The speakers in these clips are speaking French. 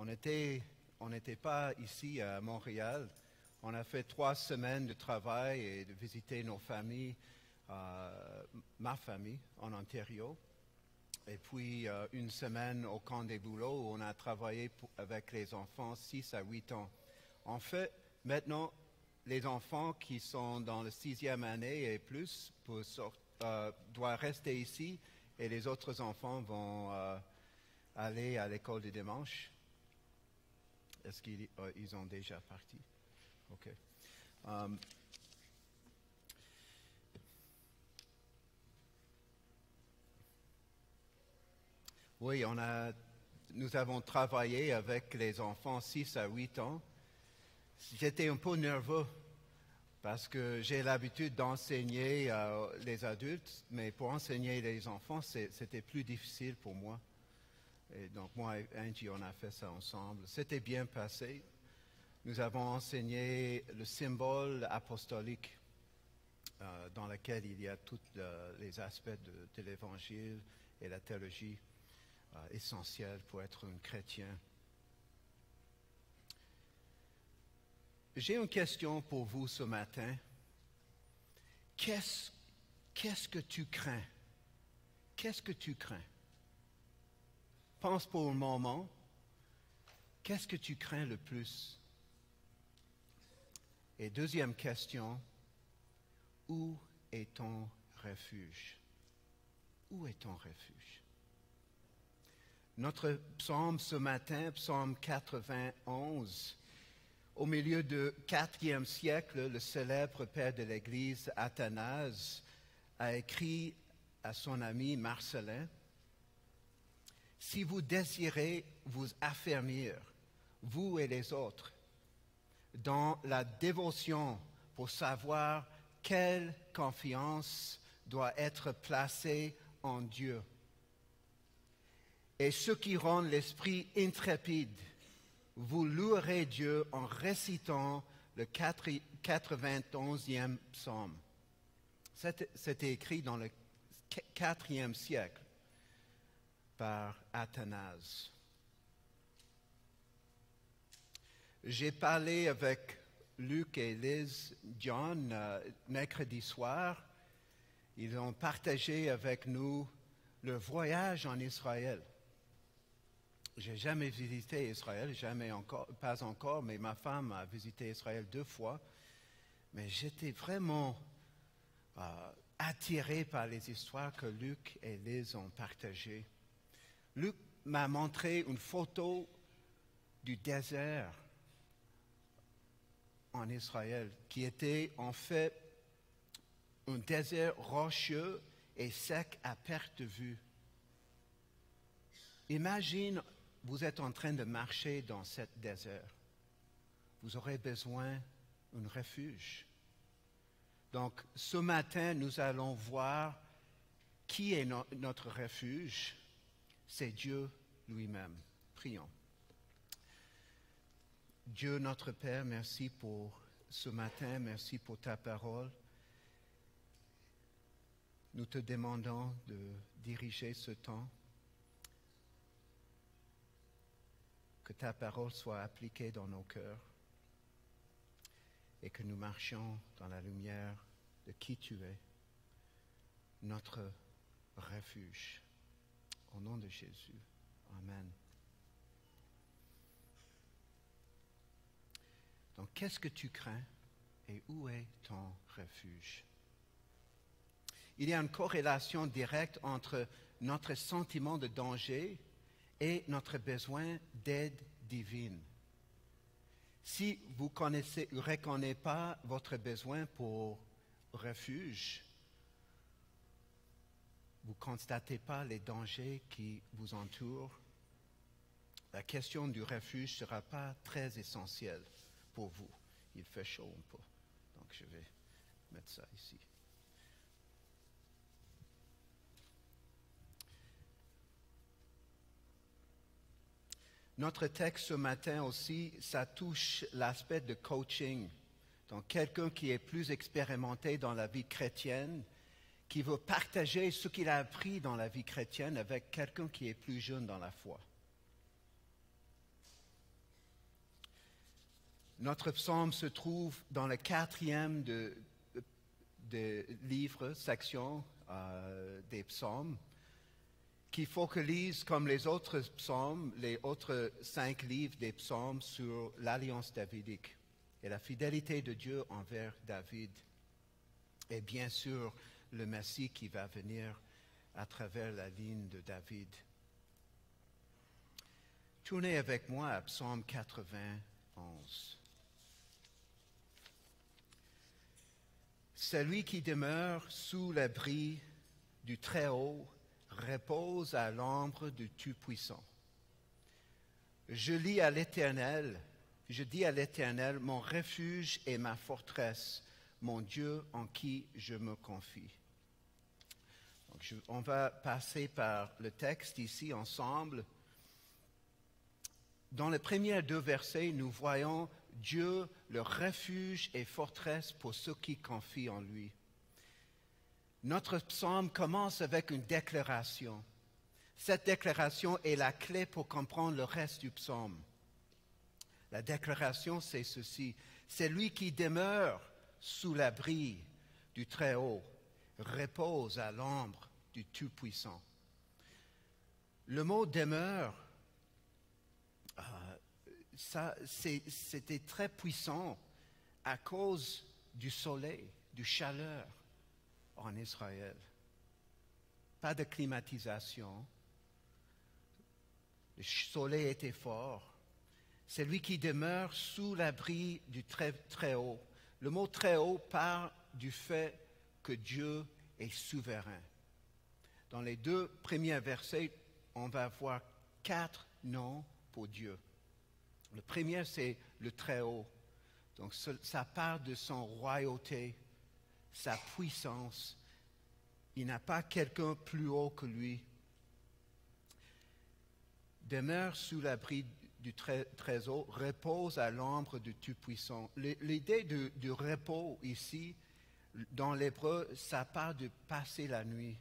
On n'était pas ici à Montréal. On a fait 3 semaines de travail et de visiter nos familles, ma famille en Ontario. Et puis 1 semaine au camp des boulots où on a travaillé avec les enfants 6 à 8 ans. En fait, maintenant, les enfants qui sont dans la 6e année et plus doivent rester ici et les autres enfants vont aller à l'école du dimanche. Est-ce qu'ils ont déjà parti? OK. Oui, nous avons travaillé avec les enfants 6 à 8 ans. J'étais un peu nerveux parce que j'ai l'habitude d'enseigner les adultes, mais pour enseigner les enfants, c'était plus difficile pour moi. Et donc, moi et Angie, on a fait ça ensemble. C'était bien passé. Nous avons enseigné le symbole apostolique dans lequel il y a tous les aspects de l'Évangile et la théologie essentielle pour être un chrétien. J'ai une question pour vous ce matin. Qu'est-ce que tu crains? Qu'est-ce que tu crains? Pense pour un moment. Qu'est-ce que tu crains le plus? Et deuxième question, où est ton refuge? Où est ton refuge? Notre psaume ce matin, psaume 91, au milieu du IVe siècle, le célèbre père de l'Église, Athanase, a écrit à son ami Marcellin, « Si vous désirez vous affermir, vous et les autres, dans la dévotion pour savoir quelle confiance doit être placée en Dieu, et ce qui rend l'esprit intrépide, vous louerez Dieu en récitant le 91e psaume. » C'était écrit dans le 4e siècle par Athanase. J'ai parlé avec Luc et Liz John mercredi soir. Ils ont partagé avec nous leur voyage en Israël. J'ai jamais visité Israël, pas encore, mais ma femme a visité Israël 2 fois. Mais j'étais vraiment attiré par les histoires que Luc et Liz ont partagées. Luc m'a montré une photo du désert en Israël, qui était en fait un désert rocheux et sec à perte de vue. Imagine, vous êtes en train de marcher dans ce désert. Vous aurez besoin d'un refuge. Donc, ce matin, nous allons voir qui est notre refuge. C'est Dieu lui-même. Prions. Dieu notre Père, merci pour ce matin, merci pour ta parole. Nous te demandons de diriger ce temps, que ta parole soit appliquée dans nos cœurs et que nous marchions dans la lumière de qui tu es, notre refuge. Au nom de Jésus. Amen. Donc, qu'est-ce que tu crains et où est ton refuge? Il y a une corrélation directe entre notre sentiment de danger et notre besoin d'aide divine. Si vous ne reconnaissez pas votre besoin pour refuge, vous ne constatez pas les dangers qui vous entourent, la question du refuge ne sera pas très essentielle pour vous. Il fait chaud un peu, donc je vais mettre ça ici. Notre texte ce matin aussi, ça touche l'aspect de coaching. Donc, quelqu'un qui est plus expérimenté dans la vie chrétienne, qui veut partager ce qu'il a appris dans la vie chrétienne avec quelqu'un qui est plus jeune dans la foi. Notre psaume se trouve dans le 4e de livre, section des psaumes, qui focalise, comme les autres psaumes, les autres 5 livres des psaumes, sur l'alliance davidique et la fidélité de Dieu envers David. Et bien sûr, le Messie qui va venir à travers la ligne de David. Tournez avec moi à Psaume 91. Celui qui demeure sous l'abri du Très-Haut repose à l'ombre du Tout-Puissant. Je dis à l'Éternel, mon refuge et ma forteresse, mon Dieu en qui je me confie. Donc, on va passer par le texte ici ensemble. Dans les premiers 2 versets, nous voyons Dieu, le refuge et forteresse pour ceux qui confient en lui. Notre psaume commence avec une déclaration. Cette déclaration est la clé pour comprendre le reste du psaume. La déclaration, c'est ceci. C'est lui qui demeure sous l'abri du Très-Haut, repose à l'ombre du Tout-Puissant. Le mot demeure, c'était très puissant à cause du soleil, du chaleur en Israël. Pas de climatisation. Le soleil était fort. C'est lui qui demeure sous l'abri du très haut. Le mot très haut parle du fait que Dieu est souverain. Dans les 2 premiers versets, on va voir 4 noms pour Dieu. Le premier, c'est le très haut. Donc, ça parle de son royauté, sa puissance. Il n'a pas quelqu'un plus haut que lui. Demeure sous l'abri du très haut, repose à l'ombre du Tout-Puissant. L'idée du repos ici, dans l'hébreu, ça parle de passer la nuit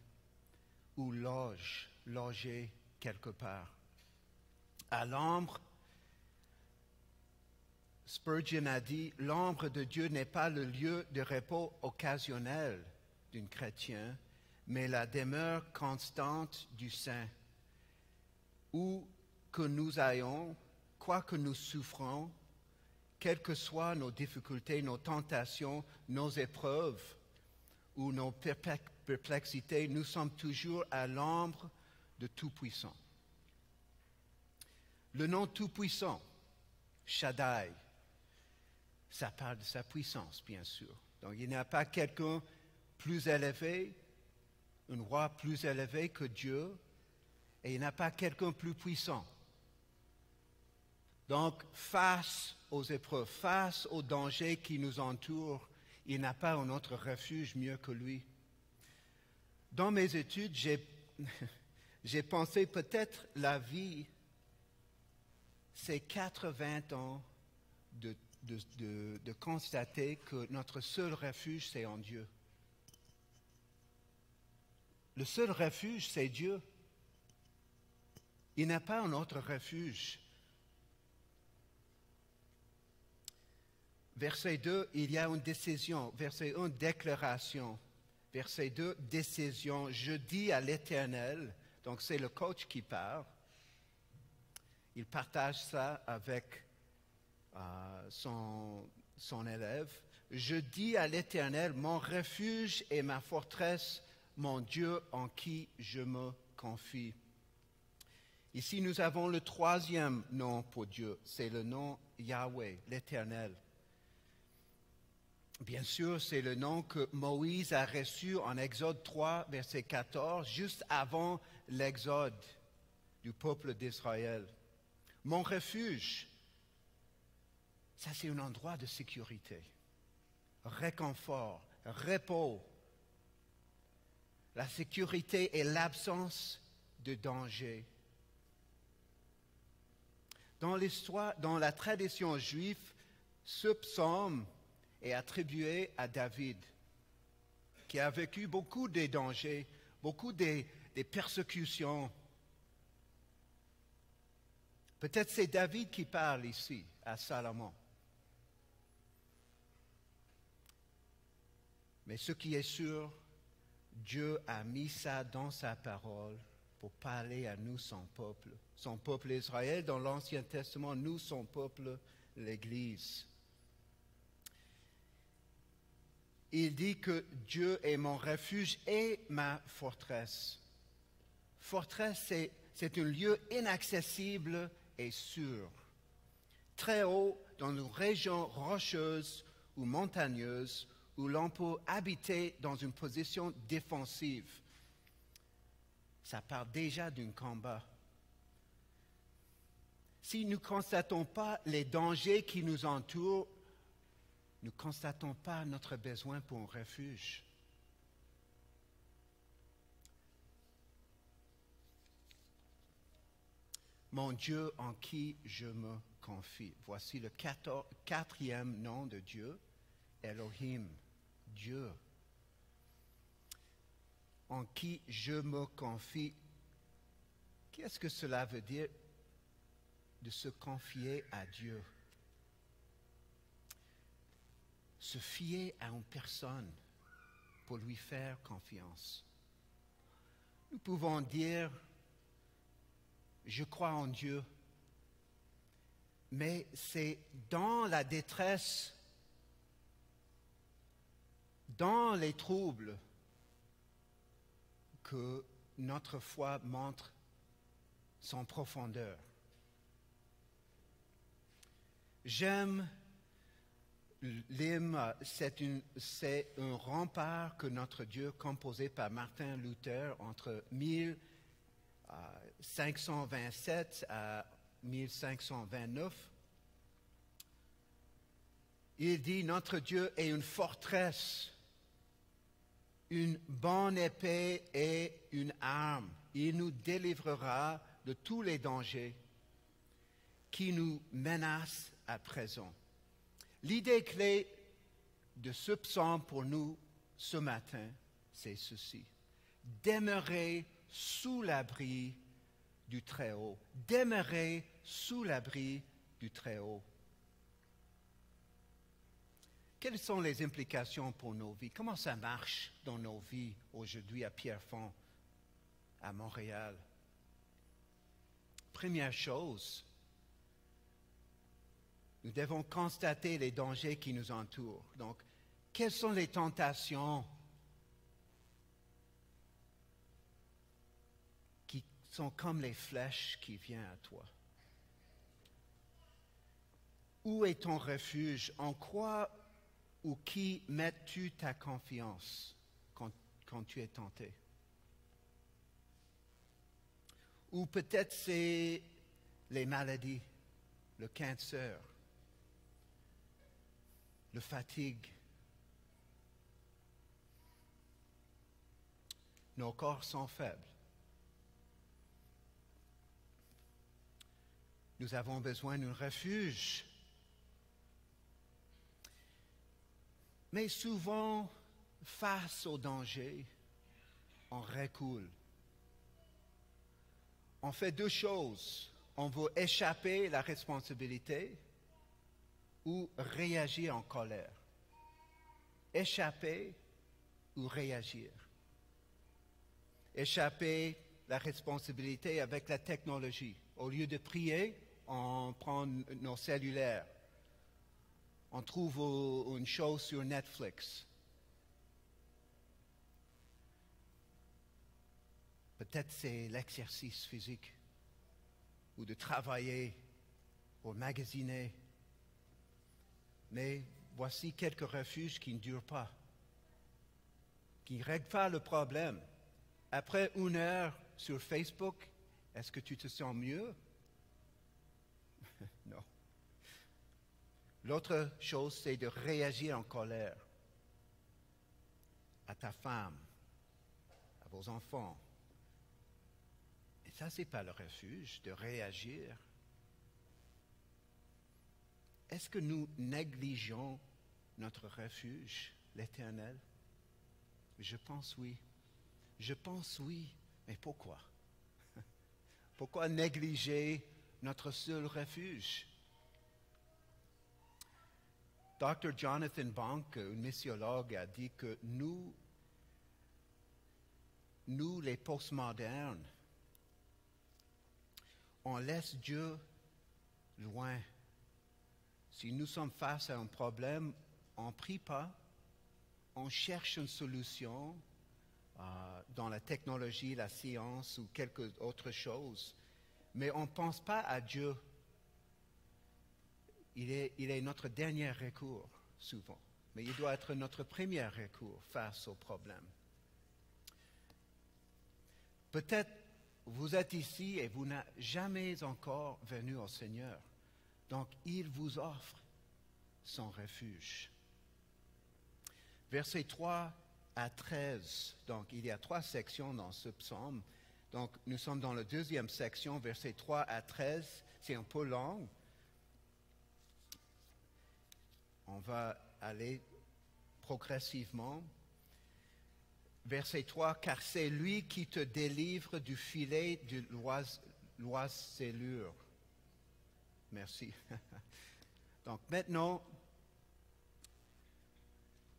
ou loger quelque part. À l'ombre, Spurgeon a dit, l'ombre de Dieu n'est pas le lieu de repos occasionnel d'un chrétien, mais la demeure constante du saint. Où que nous ayons, quoi que nous souffrons, quelles que soient nos difficultés, nos tentations, nos épreuves ou nos perplexités, nous sommes toujours à l'ombre de Tout-Puissant. Le nom Tout-Puissant, Shaddai, ça parle de sa puissance, bien sûr. Donc, il n'y a pas quelqu'un plus élevé, un roi plus élevé que Dieu, et il n'y a pas quelqu'un plus puissant. Donc, face aux épreuves, face aux dangers qui nous entourent, il n'y a pas un autre refuge mieux que lui. Dans mes études, j'ai pensé peut-être la vie, c'est 80 ans de constater que notre seul refuge, c'est en Dieu. Le seul refuge, c'est Dieu. Il n'y a pas un autre refuge. Verset 2, il y a une décision. Verset 1, déclaration. Verset 2, décision. Je dis à l'Éternel, donc c'est le coach qui parle. Il partage ça avec son élève. Je dis à l'Éternel, mon refuge et ma forteresse, mon Dieu en qui je me confie. Ici, nous avons le 3e nom pour Dieu, c'est le nom Yahweh, l'Éternel. Bien sûr, c'est le nom que Moïse a reçu en Exode 3, verset 14, juste avant l'exode du peuple d'Israël. Mon refuge, ça c'est un endroit de sécurité, réconfort, repos. La sécurité est l'absence de danger. Dans l'histoire, dans la tradition juive, ce psaume est attribué à David, qui a vécu beaucoup de dangers, beaucoup de persécutions. Peut-être c'est David qui parle ici à Salomon. Mais ce qui est sûr, Dieu a mis ça dans sa parole pour parler à nous, son peuple Israël dans l'Ancien Testament, nous, son peuple, l'Église. Il dit que Dieu est mon refuge et ma forteresse. Forteresse, c'est un lieu inaccessible et sûr. Très haut dans une région rocheuse ou montagneuse où l'on peut habiter dans une position défensive. Ça parle déjà d'un combat. Si nous ne constatons pas les dangers qui nous entourent, nous ne constatons pas notre besoin pour un refuge. Mon Dieu en qui je me confie. Voici le quatrième nom de Dieu, Elohim, Dieu. En qui je me confie. Qu'est-ce que cela veut dire de se confier à Dieu? Se fier à une personne pour lui faire confiance. Nous pouvons dire, je crois en Dieu, mais c'est dans la détresse, dans les troubles, que notre foi montre son profondeur. J'aime l'hymne, c'est un rempart que notre Dieu, composé par Martin Luther entre 1527 à 1529. Il dit, notre Dieu est une forteresse, une bonne épée et une arme. Il nous délivrera de tous les dangers qui nous menacent à présent. L'idée clé de ce psaume pour nous ce matin, c'est ceci. Demeurer sous l'abri du Très-Haut. Demeurer sous l'abri du Très-Haut. Quelles sont les implications pour nos vies? Comment ça marche dans nos vies aujourd'hui à Pierrefonds, à Montréal? Première chose, nous devons constater les dangers qui nous entourent. Donc, quelles sont les tentations qui sont comme les flèches qui viennent à toi? Où est ton refuge? En quoi ou qui mets-tu ta confiance quand tu es tenté? Ou peut-être c'est les maladies, le cancer, la fatigue. Nos corps sont faibles. Nous avons besoin d'un refuge. Mais souvent, face au danger, on recule. On fait deux choses. On veut échapper à la responsabilité ou réagir en colère. Échapper ou réagir. Échapper à la responsabilité avec la technologie. Au lieu de prier, on prend nos cellulaires. On trouve une chose sur Netflix. Peut-être c'est l'exercice physique ou de travailler ou magasiner. Mais voici quelques refuges qui ne durent pas, qui ne règlent pas le problème. Après 1 heure sur Facebook, est-ce que tu te sens mieux? Non. L'autre chose, c'est de réagir en colère à ta femme, à vos enfants. Et ça, ce n'est pas le refuge de réagir. Est-ce que nous négligeons notre refuge, l'Éternel? Je pense oui. Je pense oui. Mais pourquoi? Pourquoi négliger notre seul refuge? Dr. Jonathan Bank, un missiologue, a dit que nous les postmodernes, on laisse Dieu loin. Si nous sommes face à un problème, on ne prie pas, on cherche une solution dans la technologie, la science ou quelque autre chose, mais on ne pense pas à Dieu. Il est notre dernier recours, souvent, mais il doit être notre premier recours face au problème. Peut-être vous êtes ici et vous n'êtes jamais encore venu au Seigneur. Donc, il vous offre son refuge. Versets 3 à 13. Donc, il y a 3 sections dans ce psaume. Donc, nous sommes dans la deuxième section, versets 3 à 13. C'est un peu long. On va aller progressivement. Verset 3, « Car c'est lui qui te délivre du filet de l'oiselure. » Merci. Donc maintenant,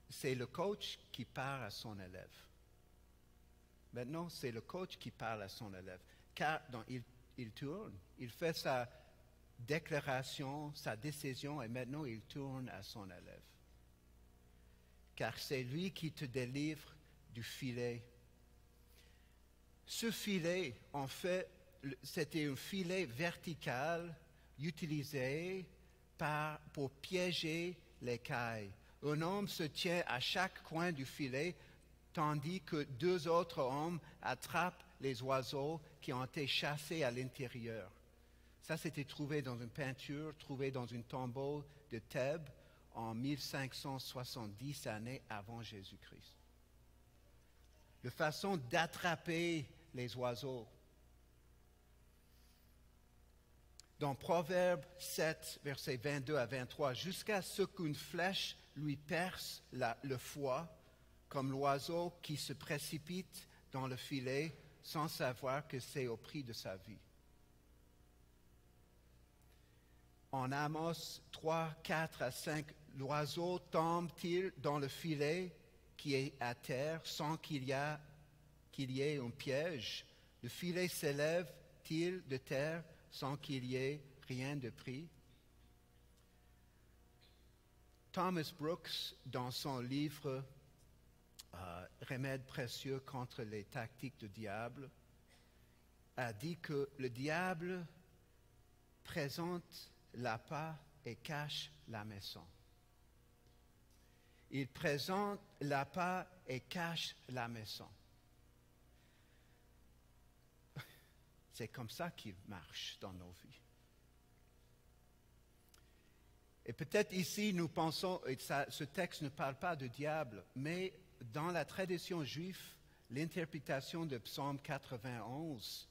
c'est le coach qui parle à son élève. Maintenant, c'est le coach qui parle à son élève. Car donc, il tourne, il fait sa déclaration, sa décision, et maintenant il tourne à son élève. Car c'est lui qui te délivre du filet. Ce filet, en fait, c'était un filet vertical utilisé pour piéger l'écaille. Un homme se tient à chaque coin du filet, tandis que 2 autres hommes attrapent les oiseaux qui ont été chassés à l'intérieur. Ça, c'était trouvé dans une peinture, trouvé dans une tombeau de Thèbes en 1570 années avant Jésus-Christ. La façon d'attraper les oiseaux. Dans Proverbe 7, versets 22 à 23, « Jusqu'à ce qu'une flèche lui perce le foie, comme l'oiseau qui se précipite dans le filet sans savoir que c'est au prix de sa vie. » En Amos 3, 4 à 5, « L'oiseau tombe-t-il dans le filet qui est à terre sans qu'il y ait un piège? Le filet s'élève-t-il de terre sans qu'il y ait rien de pris? » Thomas Brooks, dans son livre Remède précieux contre les tactiques du diable, a dit que le diable présente l'appât et cache la maison. Il présente l'appât et cache la maison. C'est comme ça qu'il marche dans nos vies. Et peut-être ici, nous pensons, et ce texte ne parle pas de diable, mais dans la tradition juive, l'interprétation de Psaume 91,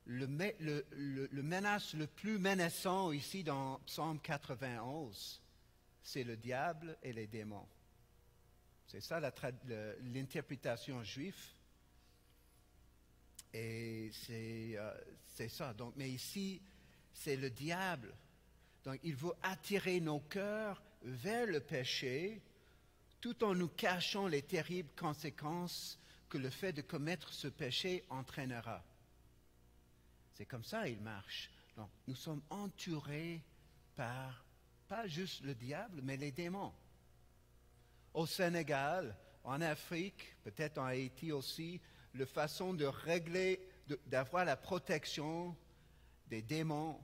le menace le plus menaçant ici dans Psaume 91, c'est le diable et les démons. C'est ça l'interprétation juive. Et c'est ça. Donc, mais ici, c'est le diable. Donc, il veut attirer nos cœurs vers le péché, tout en nous cachant les terribles conséquences que le fait de commettre ce péché entraînera. C'est comme ça qu'il marche. Donc, nous sommes entourés par, pas juste le diable, mais les démons. Au Sénégal, en Afrique, peut-être en Haïti aussi, la façon de régler, d'avoir la protection des démons,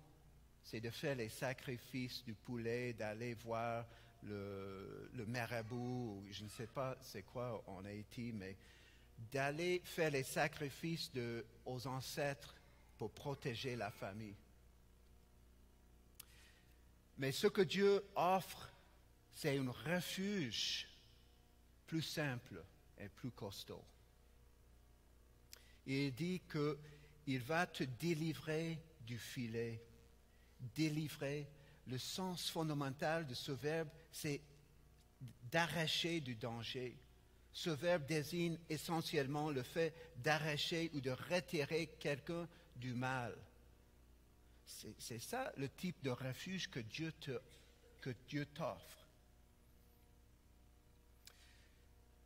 c'est de faire les sacrifices du poulet, d'aller voir le marabout, ou je ne sais pas c'est quoi en Haïti, mais d'aller faire les sacrifices aux ancêtres pour protéger la famille. Mais ce que Dieu offre, c'est un refuge plus simple et plus costaud. Il dit qu'il va te délivrer du filet. Délivrer, le sens fondamental de ce verbe, c'est d'arracher du danger. Ce verbe désigne essentiellement le fait d'arracher ou de retirer quelqu'un du mal. C'est ça le type de refuge que Dieu t'offre.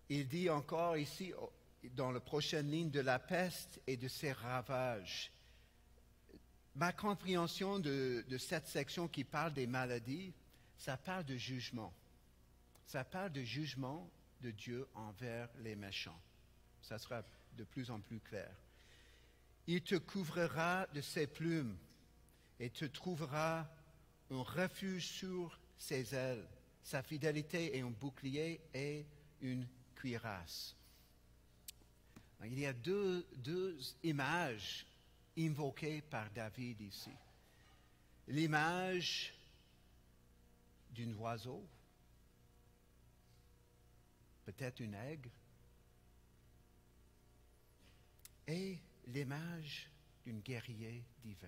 Il dit encore ici, dans la prochaine ligne, de la peste et de ses ravages. Ma compréhension de cette section qui parle des maladies, ça parle de jugement. Ça parle de jugement de Dieu envers les méchants. Ça sera de plus en plus clair. Il te couvrira de ses plumes et te trouvera un refuge sur ses ailes. Sa fidélité est un bouclier et une cuirasse. Il y a deux images invoquées par David ici. L'image d'un oiseau, peut-être un aigle, et l'image d'un guerrier divin.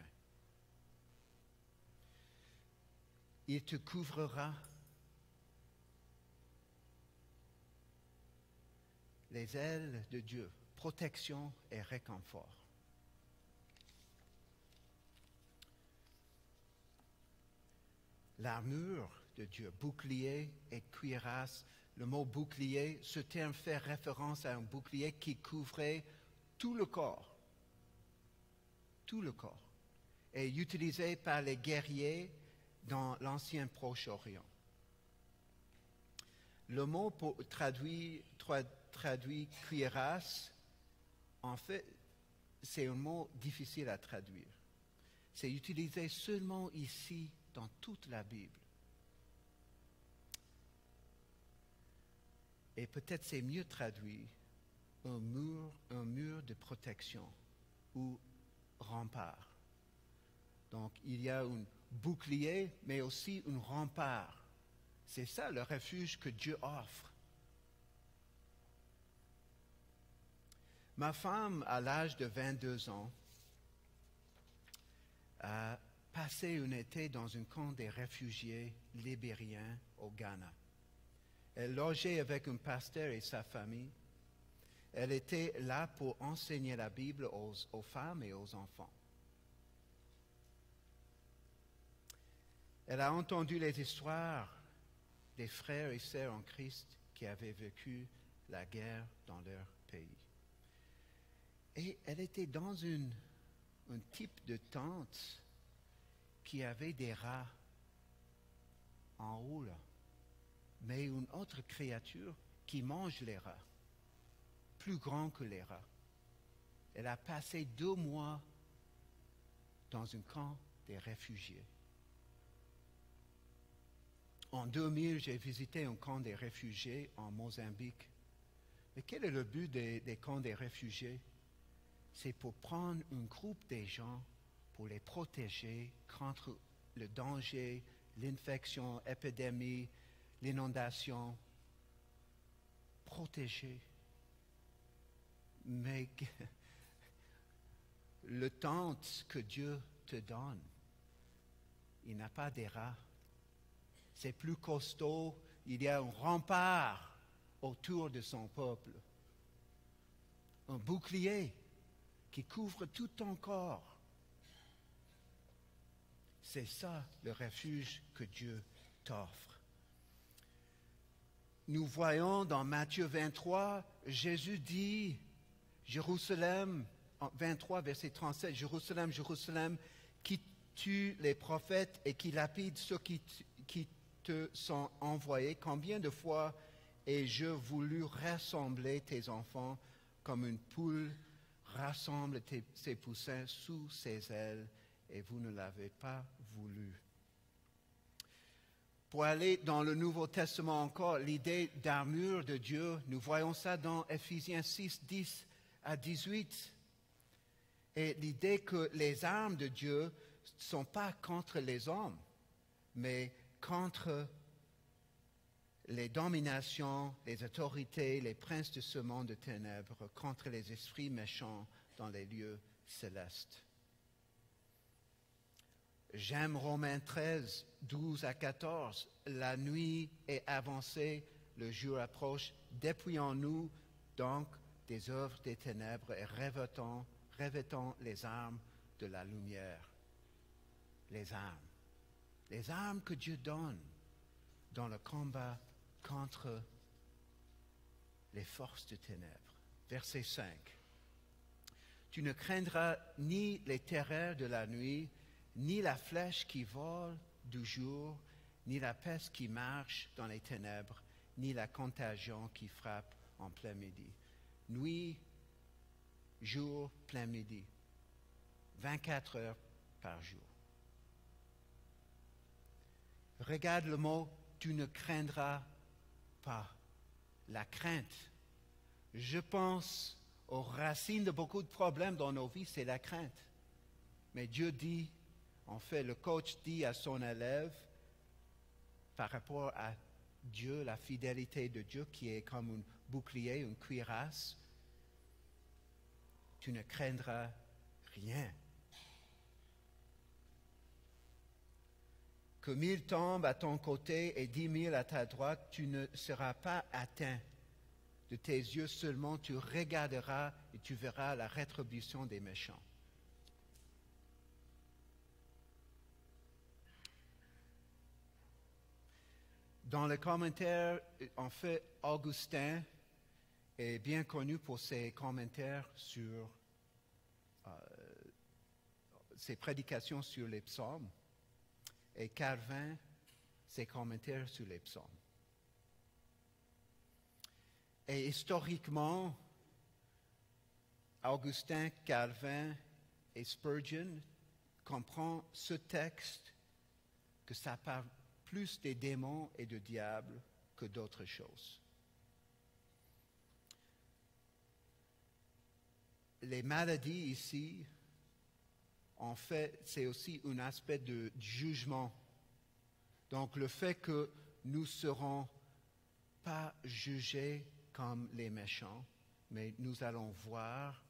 Il te couvrira les ailes de Dieu, protection et réconfort. L'armure de Dieu, bouclier et cuirasse. Le mot bouclier, ce terme fait référence à un bouclier qui couvrait tout le corps, et utilisé par les guerriers dans l'ancien Proche-Orient. Le mot traduit cuirasse, en fait, c'est un mot difficile à traduire. C'est utilisé seulement ici dans toute la Bible. Et peut-être c'est mieux traduit un mur de protection ou rempart. Donc il y a un bouclier, mais aussi un rempart. C'est ça le refuge que Dieu offre. Ma femme, à l'âge de 22 ans, a passé un été dans un camp des réfugiés libériens au Ghana. Elle logeait avec un pasteur et sa famille. Elle était là pour enseigner la Bible aux femmes et aux enfants. Elle a entendu les histoires des frères et sœurs en Christ qui avaient vécu la guerre dans leur pays. Et elle était dans un type de tente qui avait des rats en haut, là. Mais une autre créature qui mange les rats, plus grand que les rats. Elle a passé 2 mois dans un camp des réfugiés. En 2000, j'ai visité un camp des réfugiés en Mozambique. Mais quel est le but des camps des réfugiés? C'est pour prendre un groupe de gens pour les protéger contre le danger, l'infection, l'épidémie, l'inondation. Protéger. Mais le tente que Dieu te donne, il n'a pas des rats. C'est plus costaud, il y a un rempart autour de son peuple. Un bouclier qui couvre tout ton corps. C'est ça le refuge que Dieu t'offre. Nous voyons dans Matthieu 23, Jésus dit, Jérusalem, 23, verset 37, Jérusalem, Jérusalem, qui tue les prophètes et qui lapide ceux qui te sont envoyés. Combien de fois ai-je voulu rassembler tes enfants comme une poule rassemble ses poussins sous ses ailes, et vous ne l'avez pas voulu. Pour aller dans le Nouveau Testament encore, l'idée d'armure de Dieu, nous voyons ça dans Ephésiens 6, 10 à 18. Et l'idée que les armes de Dieu ne sont pas contre les hommes, mais contre les dominations, les autorités, les princes de ce monde de ténèbres, contre les esprits méchants dans les lieux célestes. J'aime Romains 13, 12 à 14. La nuit est avancée, le jour approche. Dépouillons-nous donc des œuvres des ténèbres et revêtons les armes de la lumière. Les armes que Dieu donne dans le combat contre les forces de ténèbres. Verset 5. Tu ne craindras ni les terreurs de la nuit, ni la flèche qui vole du jour, ni la peste qui marche dans les ténèbres, ni la contagion qui frappe en plein midi. Nuit, jour, plein midi. 24 heures par jour. Regarde le mot « tu ne craindras pas ». La crainte. Je pense aux racines de beaucoup de problèmes dans nos vies, c'est la crainte. Mais Dieu dit, en fait, le coach dit à son élève, par rapport à Dieu, la fidélité de Dieu qui est comme un bouclier, une cuirasse, tu ne craindras rien. Que 1000 tombent à ton côté et 10 000 à ta droite, tu ne seras pas atteint. De tes yeux seulement, tu regarderas et tu verras la rétribution des méchants. Dans le commentaire, en fait, Augustin est bien connu pour ses commentaires sur ses prédications sur les psaumes, et Calvin, ses commentaires sur les psaumes. Et historiquement, Augustin, Calvin et Spurgeon comprennent ce texte que ça parle plus des démons et du diable que d'autres choses. Les maladies ici, en fait, c'est aussi un aspect de jugement. Donc, le fait que nous ne serons pas jugés comme les méchants, mais nous allons voir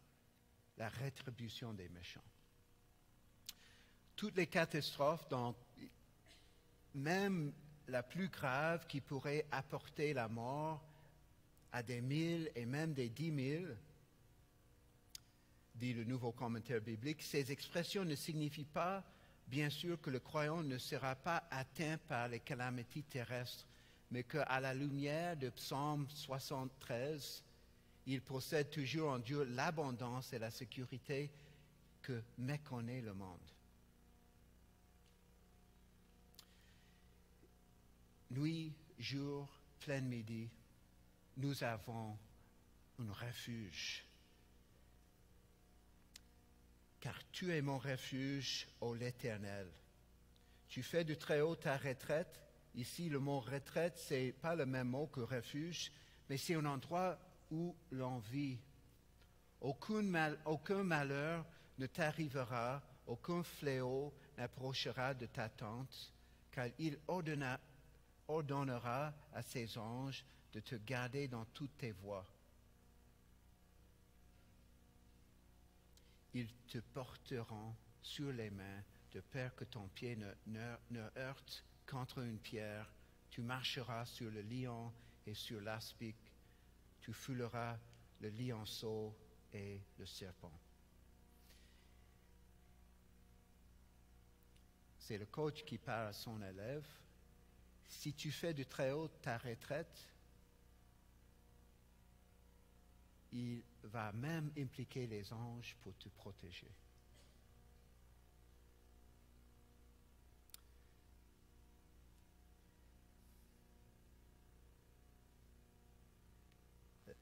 la rétribution des méchants. Toutes les catastrophes, donc, même la plus grave qui pourrait apporter la mort à des 1000 et même des 10 000, dit le nouveau commentaire biblique, ces expressions ne signifient pas, bien sûr, que le croyant ne sera pas atteint par les calamités terrestres, mais qu'à la lumière de Psaume 73, il possède toujours en Dieu l'abondance et la sécurité que méconnaît le monde. Nuit, jour, plein midi, nous avons un refuge. Car tu es mon refuge, ô l'Éternel. Tu fais de très haut ta retraite. Ici, le mot retraite, ce n'est pas le même mot que refuge, mais c'est un endroit où l'on vit. Aucun malheur ne t'arrivera, aucun fléau n'approchera de ta tente, car il ordonnera à ses anges de te garder dans toutes tes voies. Ils te porteront sur les mains de peur que ton pied ne heurte contre une pierre. Tu marcheras sur le lion et sur l'aspic. Tu fouleras le lionceau et le serpent. C'est le coach qui parle à son élève. Si tu fais de très haut ta retraite, il va même impliquer les anges pour te protéger.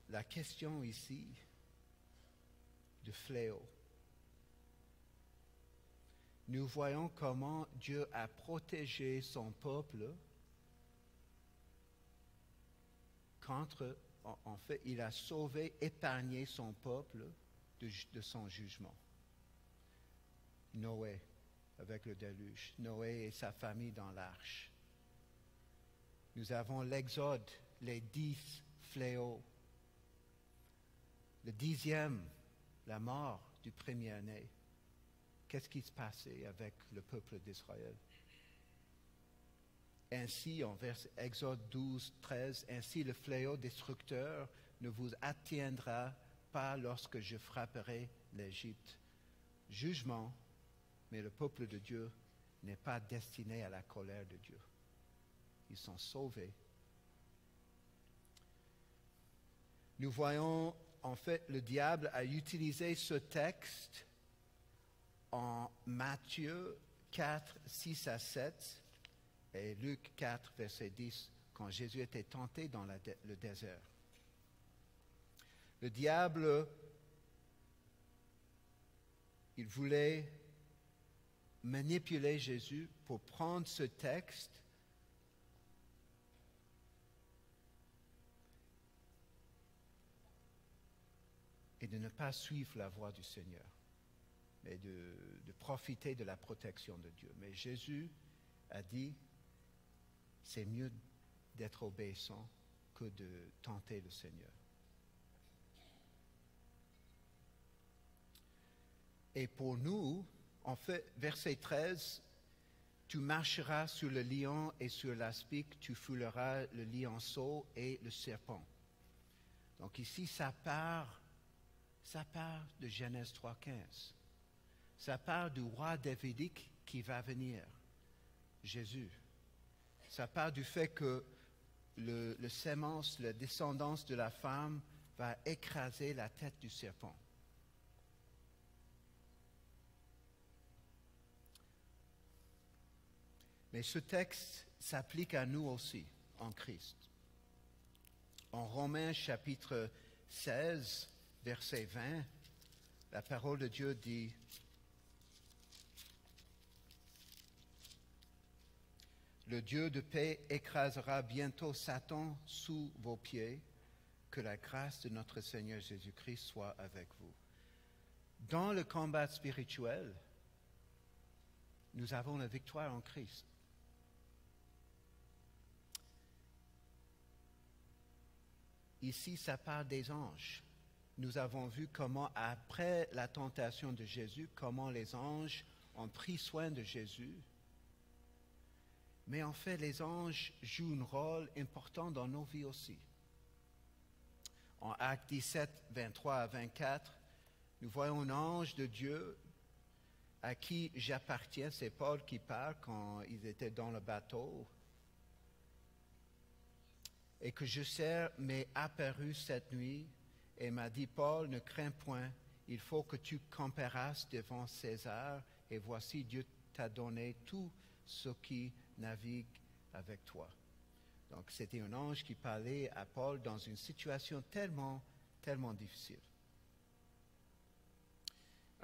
La question ici de fléau. Nous voyons comment Dieu a protégé son peuple contre, en fait, il a sauvé, épargné son peuple de son jugement. Noé, avec le déluge, Noé et sa famille dans l'arche. Nous avons l'Exode, les 10 fléaux. Le 10e, la mort du premier-né. Qu'est-ce qui se passait avec le peuple d'Israël? Ainsi, en Exode 12, 13, ainsi le fléau destructeur ne vous atteindra pas lorsque je frapperai l'Égypte. Jugement, mais le peuple de Dieu n'est pas destiné à la colère de Dieu. Ils sont sauvés. nous voyons en fait le diable a utilisé ce texte en Matthieu 4, 6 à 7 et Luc 4, verset 10, quand Jésus était tenté dans le désert. Le diable, il voulait manipuler Jésus pour prendre ce texte et de ne pas suivre la voie du Seigneur, mais de profiter de la protection de Dieu. Mais Jésus a dit, c'est mieux d'être obéissant que de tenter le Seigneur. Et pour nous, en fait, verset 13, tu marcheras sur le lion et sur l'aspic, tu fouleras le lionceau et le serpent. Donc ici, ça part de Genèse 3,15. Ça part du roi davidique qui va venir, Jésus. Ça part du fait que le sémence, la descendance de la femme va écraser la tête du serpent. Mais ce texte s'applique à nous aussi, en Christ. En Romains chapitre 16, verset 20, la parole de Dieu dit, « Le Dieu de paix écrasera bientôt Satan sous vos pieds, que la grâce de notre Seigneur Jésus-Christ soit avec vous. » Dans le combat spirituel, nous avons la victoire en Christ. Ici, ça parle des anges. Nous avons vu comment, après la tentation de Jésus, comment les anges ont pris soin de Jésus. Mais en fait, les anges jouent un rôle important dans nos vies aussi. En Actes 17, 23 à 24, nous voyons un ange de Dieu à qui j'appartiens. C'est Paul qui parle quand ils étaient dans le bateau. Et que je sers m'est apparu cette nuit et m'a dit, Paul, ne crains point, il faut que tu comparaisses devant César, et voici Dieu t'a donné tout ce qui navigue avec toi. Donc c'était un ange qui parlait à Paul dans une situation tellement difficile.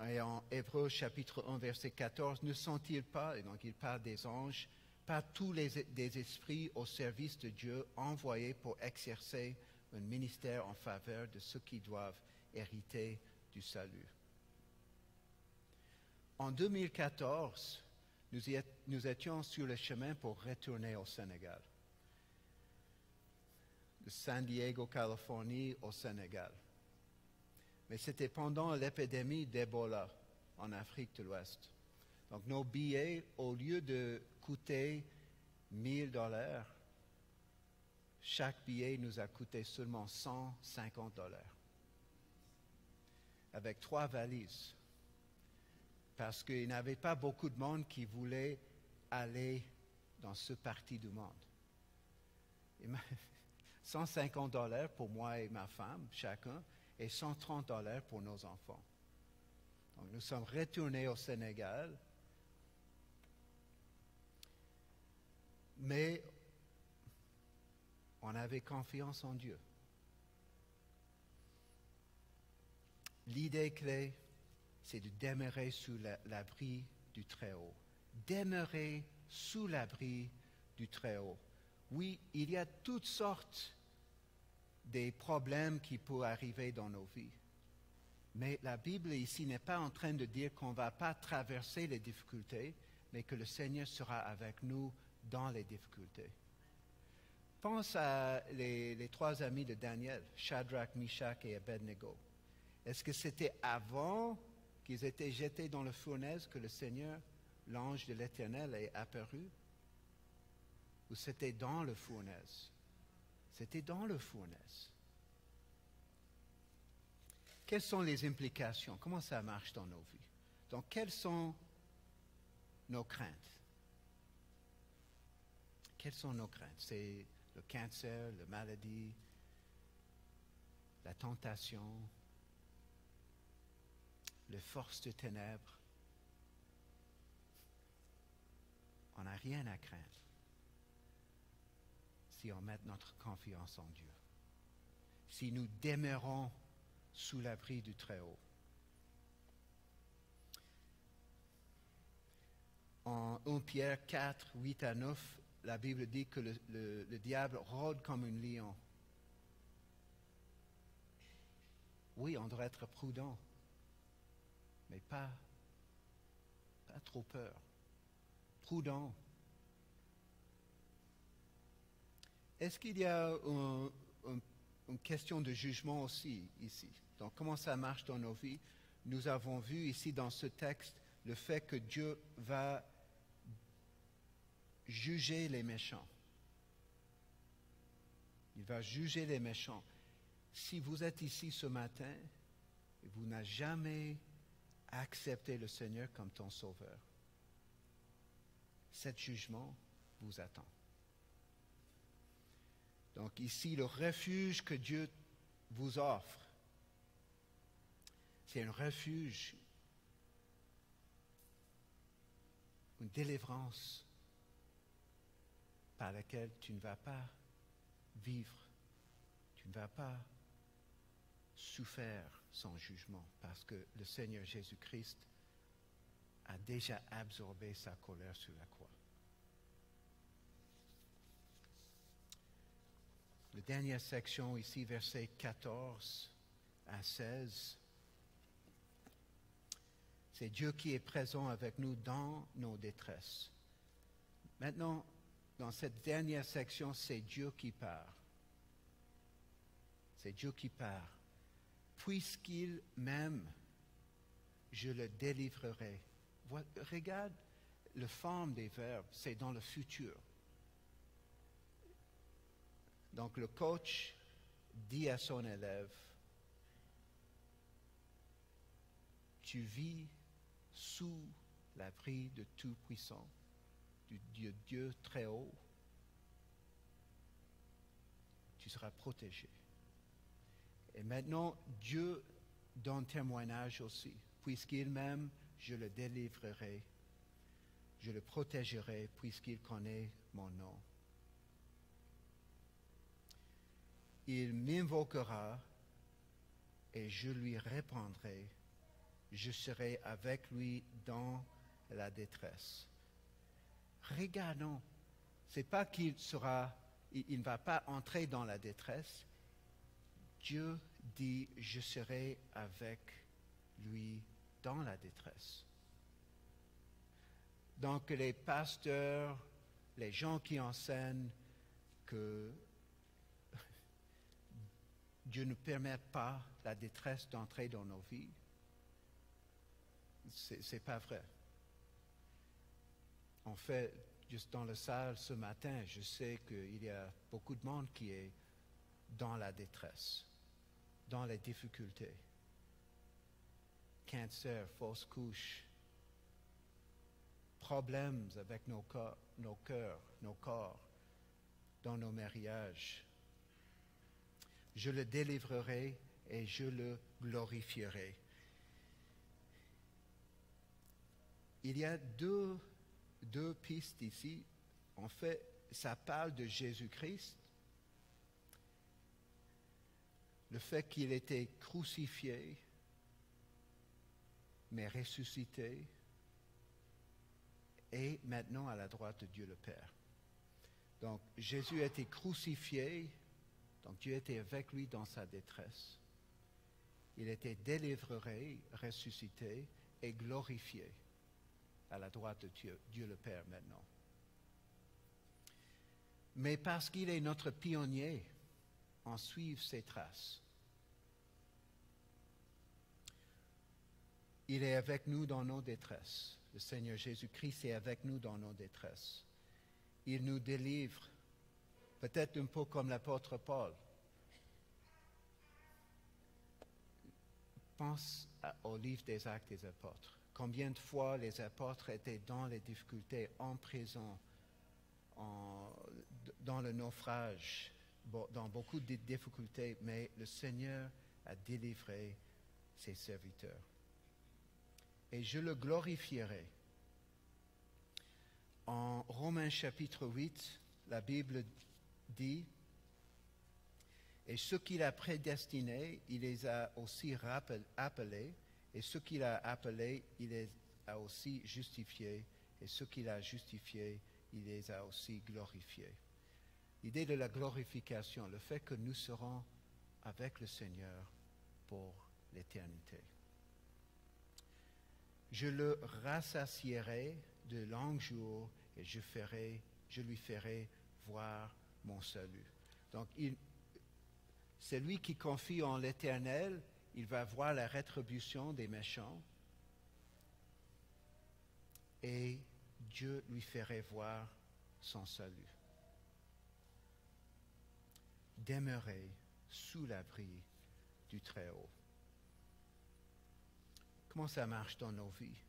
Et en Hébreux chapitre 1, verset 14, ne sont-ils pas, et donc il parle des anges, pas tous des esprits au service de Dieu envoyés pour exercer un ministère en faveur de ceux qui doivent hériter du salut. En 2014, nous étions sur le chemin pour retourner au Sénégal. De San Diego, Californie, au Sénégal. Mais c'était pendant l'épidémie d'Ebola en Afrique de l'Ouest. Donc nos billets, au lieu de coûter $1,000, chaque billet nous a coûté seulement $150. Avec 3 valises. Parce qu'il n'y avait pas beaucoup de monde qui voulait aller dans ce parti du monde. $150 pour moi et ma femme, chacun, et $130 pour nos enfants. Donc nous sommes retournés au Sénégal, mais on avait confiance en Dieu. L'idée clé, c'est de demeurer sous l'abri du Très-Haut. Demeurer sous l'abri du Très-Haut. Oui, il y a toutes sortes de problèmes qui peuvent arriver dans nos vies. Mais la Bible ici n'est pas en train de dire qu'on ne va pas traverser les difficultés, mais que le Seigneur sera avec nous dans les difficultés. Pense à les 3 amis de Daniel, Shadrach, Meshach et Abednego. Est-ce que c'était avant qu'ils étaient jetés dans le fournaise que le Seigneur, l'ange de l'Éternel, est apparu? Ou c'était dans le fournaise? C'était dans le fournaise. Quelles sont les implications? Comment ça marche dans nos vies? Donc, quelles sont nos craintes? Quelles sont nos craintes? C'est le cancer, la maladie, la tentation, les forces de ténèbres. On n'a rien à craindre si on met notre confiance en Dieu. Si nous demeurons sous l'abri du Très-Haut. En 1 Pierre 4, 8 à 9, la Bible dit que le diable rôde comme un lion. Oui, on doit être prudent, mais pas trop peur. Prudent. Est-ce qu'il y a une question de jugement aussi ici? Donc, comment ça marche dans nos vies? Nous avons vu ici dans ce texte le fait que Dieu va juger les méchants. Il va juger les méchants. Si vous êtes ici ce matin et vous n'avez jamais accepté le Seigneur comme ton sauveur, cet jugement vous attend. Donc ici, le refuge que Dieu vous offre, c'est un refuge, une délivrance par laquelle tu ne vas pas vivre, tu ne vas pas souffrir son jugement, parce que le Seigneur Jésus-Christ a déjà absorbé sa colère sur la croix. La dernière section ici, versets 14 à 16, c'est Dieu qui est présent avec nous dans nos détresses. Maintenant, dans cette dernière section, c'est Dieu qui part. C'est Dieu qui part. Puisqu'il m'aime, je le délivrerai. Regarde la forme des verbes, c'est dans le futur. Donc le coach dit à son élève, tu vis sous l'abri de Tout-Puissant, du Dieu très haut. Tu seras protégé. Et maintenant, Dieu donne témoignage aussi. Puisqu'il m'aime, je le délivrerai. Je le protégerai puisqu'il connaît mon nom. Il m'invoquera et je lui répondrai. Je serai avec lui dans la détresse. Regardons, c'est pas qu'il ne va pas entrer dans la détresse. Dieu dit, je serai avec lui dans la détresse. Donc les pasteurs, les gens qui enseignent que Dieu ne permet pas la détresse d'entrer dans nos vies, c'est pas vrai. En fait, juste dans la salle ce matin, je sais qu'il y a beaucoup de monde qui est dans la détresse, dans les difficultés. Cancer, fausse couche, problèmes avec nos cœurs, nos corps, dans nos mariages. Je le délivrerai et je le glorifierai. Il y a deux pistes ici. En fait, ça parle de Jésus-Christ, le fait qu'il était crucifié, mais ressuscité, et maintenant à la droite de Dieu le Père. Donc, Jésus a été crucifié, donc Dieu était avec lui dans sa détresse. Il était délivré, ressuscité et glorifié à la droite de Dieu le Père maintenant. Mais parce qu'il est notre pionnier, on suit ses traces. Il est avec nous dans nos détresses. Le Seigneur Jésus-Christ est avec nous dans nos détresses. Il nous délivre, peut-être un peu comme l'apôtre Paul. Pense au livre des Actes des Apôtres. Combien de fois les apôtres étaient dans les difficultés, en prison, dans le naufrage, dans beaucoup de difficultés, mais le Seigneur a délivré ses serviteurs. Et je le glorifierai. En Romains chapitre 8, la Bible dit, « Et ceux qu'il a prédestinés, il les a aussi appelés, et ceux qu'il a appelés, il les a aussi justifiés, et ceux qu'il a justifiés, il les a aussi glorifiés. » L'idée de la glorification, le fait que nous serons avec le Seigneur pour l'éternité. Je le rassasierai de longs jours et je lui ferai voir mon salut. Donc, celui qui confie en l'Éternel, il va voir la rétribution des méchants et Dieu lui ferait voir son salut. Demeurer sous l'abri du Très-Haut. Comment ça marche dans nos vies?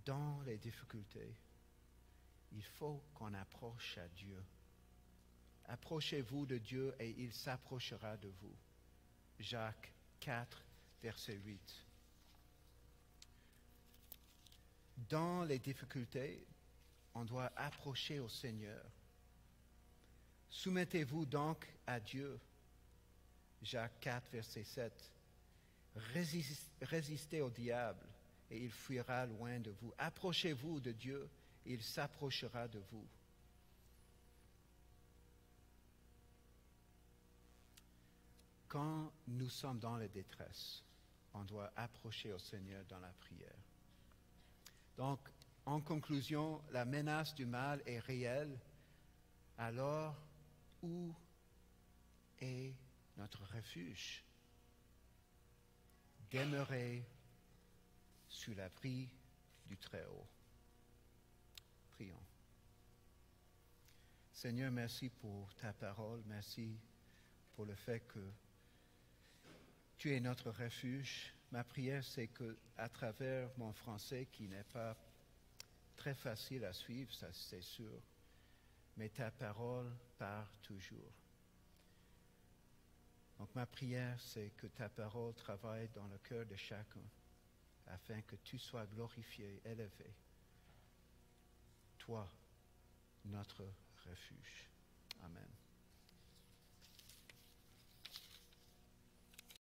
Dans les difficultés, il faut qu'on approche à Dieu. Approchez-vous de Dieu et il s'approchera de vous. Jacques 4, verset 8. Dans les difficultés, on doit approcher au Seigneur. Soumettez-vous donc à Dieu. Jacques 4, verset 7. Résistez au diable et il fuira loin de vous. Approchez-vous de Dieu et il s'approchera de vous. Quand nous sommes dans la détresse, on doit approcher au Seigneur dans la prière. Donc, en conclusion, la menace du mal est réelle. Alors, où est notre refuge? Demeurer sous l'abri du Très-Haut. Prions. Seigneur, merci pour ta parole. Merci pour le fait que tu es notre refuge. Ma prière, c'est que, à travers mon français, qui n'est pas très facile à suivre, ça c'est sûr, mais ta parole part toujours. Donc ma prière, c'est que ta parole travaille dans le cœur de chacun, afin que tu sois glorifié, élevé. Toi, notre refuge. Amen.